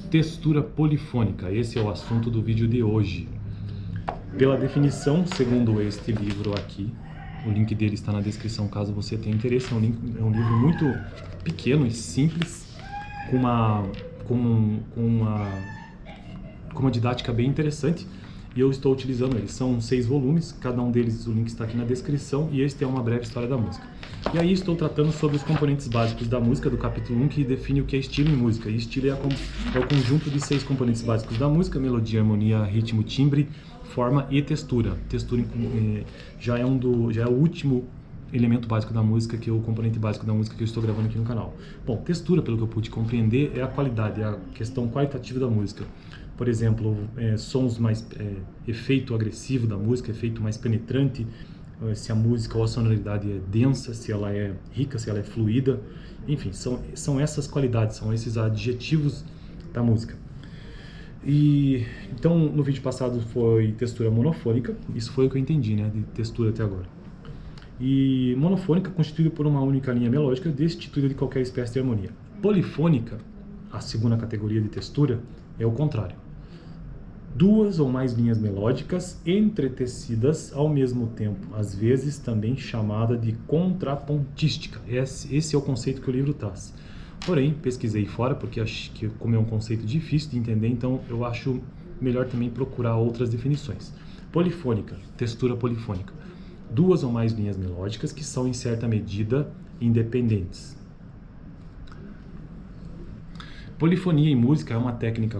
Textura polifônica, esse é o assunto do vídeo de hoje. Pela definição, segundo este livro aqui, o link dele está na descrição caso você tenha interesse, é um livro muito pequeno e simples, com uma didática bem interessante, e eu estou utilizando ele. São 6 volumes, cada um deles, o link está aqui na descrição, e este é uma breve história da música. E aí estou tratando sobre os componentes básicos da música, do capítulo 1, que define o que é estilo em música. E estilo é o conjunto de 6 componentes básicos da música: melodia, harmonia, ritmo, timbre, forma e textura. Textura já é o último elemento básico da música, que é o componente básico da música que eu estou gravando aqui no canal. Bom, textura, pelo que eu pude compreender, é a qualidade, é a questão qualitativa da música. Por exemplo, sons mais efeito agressivo da música, efeito mais penetrante, se a música ou a sonoridade é densa, se ela é rica, se ela é fluida, enfim, são essas qualidades, são esses adjetivos da música. E então, no vídeo passado foi textura monofônica, isso foi o que eu entendi, né, de textura até agora. E monofônica, constituída por uma única linha melódica, destituída de qualquer espécie de harmonia. Polifônica, a segunda categoria de textura, é o contrário: 2 ou mais linhas melódicas entretecidas ao mesmo tempo, às vezes também chamada de contrapontística. Esse é o conceito que o livro traz. Porém, pesquisei fora, porque acho que, como é um conceito difícil de entender, então eu acho melhor também procurar outras definições. Polifônica, textura polifônica: 2 ou mais linhas melódicas que são, em certa medida, independentes. Polifonia em música é uma técnica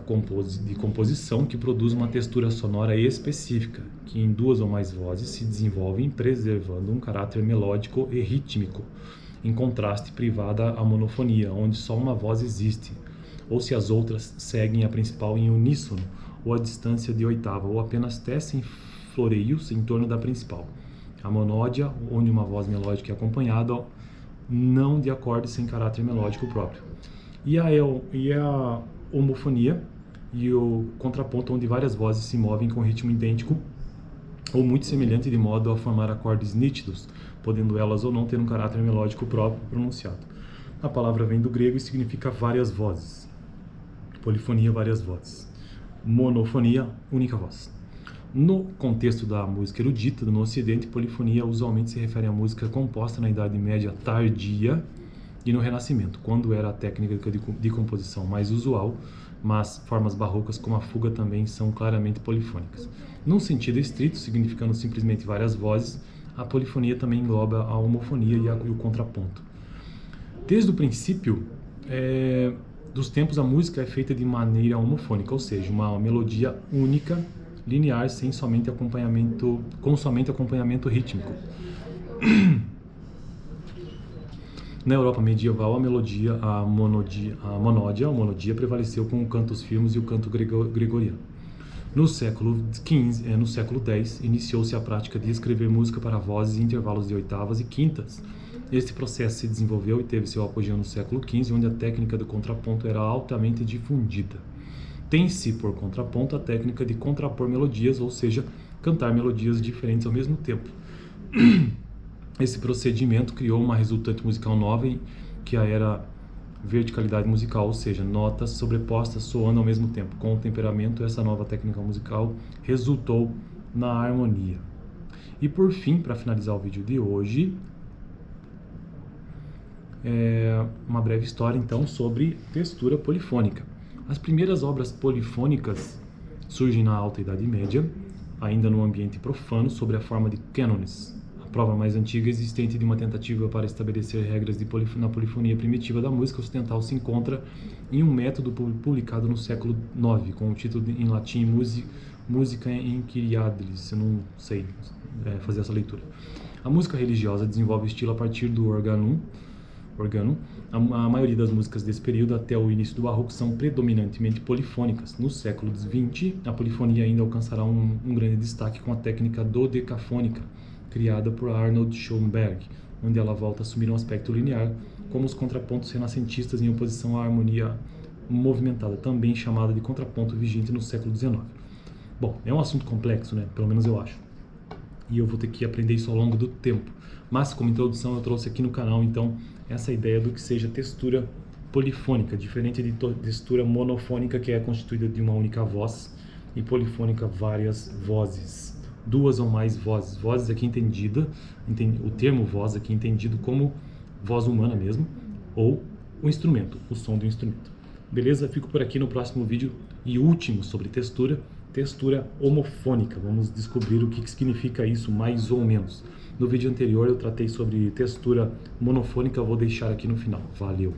de composição que produz uma textura sonora específica, que em 2 ou mais vozes se desenvolvem preservando um caráter melódico e rítmico, em contraste privada à monofonia, onde só uma voz existe, ou se as outras seguem a principal em uníssono, ou a distância de oitava, ou apenas tecem floreios em torno da principal. A monódia, onde uma voz melódica é acompanhada não de acordes sem caráter melódico próprio. E a homofonia e o contraponto, onde várias vozes se movem com ritmo idêntico ou muito semelhante, de modo a formar acordes nítidos, podendo elas ou não ter um caráter melódico próprio pronunciado. A palavra vem do grego e significa várias vozes. Polifonia, várias vozes. Monofonia, única voz. No contexto da música erudita no Ocidente, polifonia usualmente se refere à música composta na Idade Média tardia e no Renascimento, quando era a técnica de composição mais usual, mas formas barrocas como a fuga também são claramente polifônicas. Num sentido estrito, significando simplesmente várias vozes, a polifonia também engloba a homofonia e o contraponto. Desde o princípio dos tempos, a música é feita de maneira homofônica, ou seja, uma melodia única, linear, com somente acompanhamento rítmico. Na Europa medieval, a monodia prevaleceu com o canto dos firmos e o canto gregoriano. No século X, iniciou-se a prática de escrever música para vozes em intervalos de oitavas e quintas. Este processo se desenvolveu e teve seu apogeu no século XV, onde a técnica do contraponto era altamente difundida. Tem-se por contraponto a técnica de contrapor melodias, ou seja, cantar melodias diferentes ao mesmo tempo. Esse procedimento criou uma resultante musical nova, que era verticalidade musical, ou seja, notas sobrepostas soando ao mesmo tempo. Com o temperamento, essa nova técnica musical resultou na harmonia. E por fim, para finalizar o vídeo de hoje, uma breve história então sobre textura polifônica. As primeiras obras polifônicas surgem na Alta Idade Média, ainda no ambiente profano, sob a forma de cânones, a prova mais antiga existente de uma tentativa para estabelecer regras na polifonia primitiva da música ocidental se encontra em um método publicado no século IX, com o título em latim Musica Enchiriadilis. Eu não sei fazer essa leitura. A música religiosa desenvolve o estilo a partir do organum. A maioria das músicas desse período, até o início do Barroco, são predominantemente polifônicas. No século XX, a polifonia ainda alcançará um grande destaque com a técnica dodecafônica, criada por Arnold Schoenberg, onde ela volta a assumir um aspecto linear, como os contrapontos renascentistas em oposição à harmonia movimentada, também chamada de contraponto vigente no século XIX. Bom, é um assunto complexo, né? Pelo menos eu acho. E eu vou ter que aprender isso ao longo do tempo. Mas, como introdução, eu trouxe aqui no canal, então, essa ideia do que seja textura polifônica, diferente de textura monofônica, que é constituída de uma única voz, e polifônica, várias vozes, 2 ou mais vozes. Vozes aqui entendida, o termo voz aqui entendido como voz humana mesmo, ou o instrumento, o som do instrumento. Beleza? Fico por aqui no próximo vídeo e último sobre textura homofônica. Vamos descobrir o que significa isso, mais ou menos. No vídeo anterior eu tratei sobre textura monofônica, eu vou deixar aqui no final. Valeu!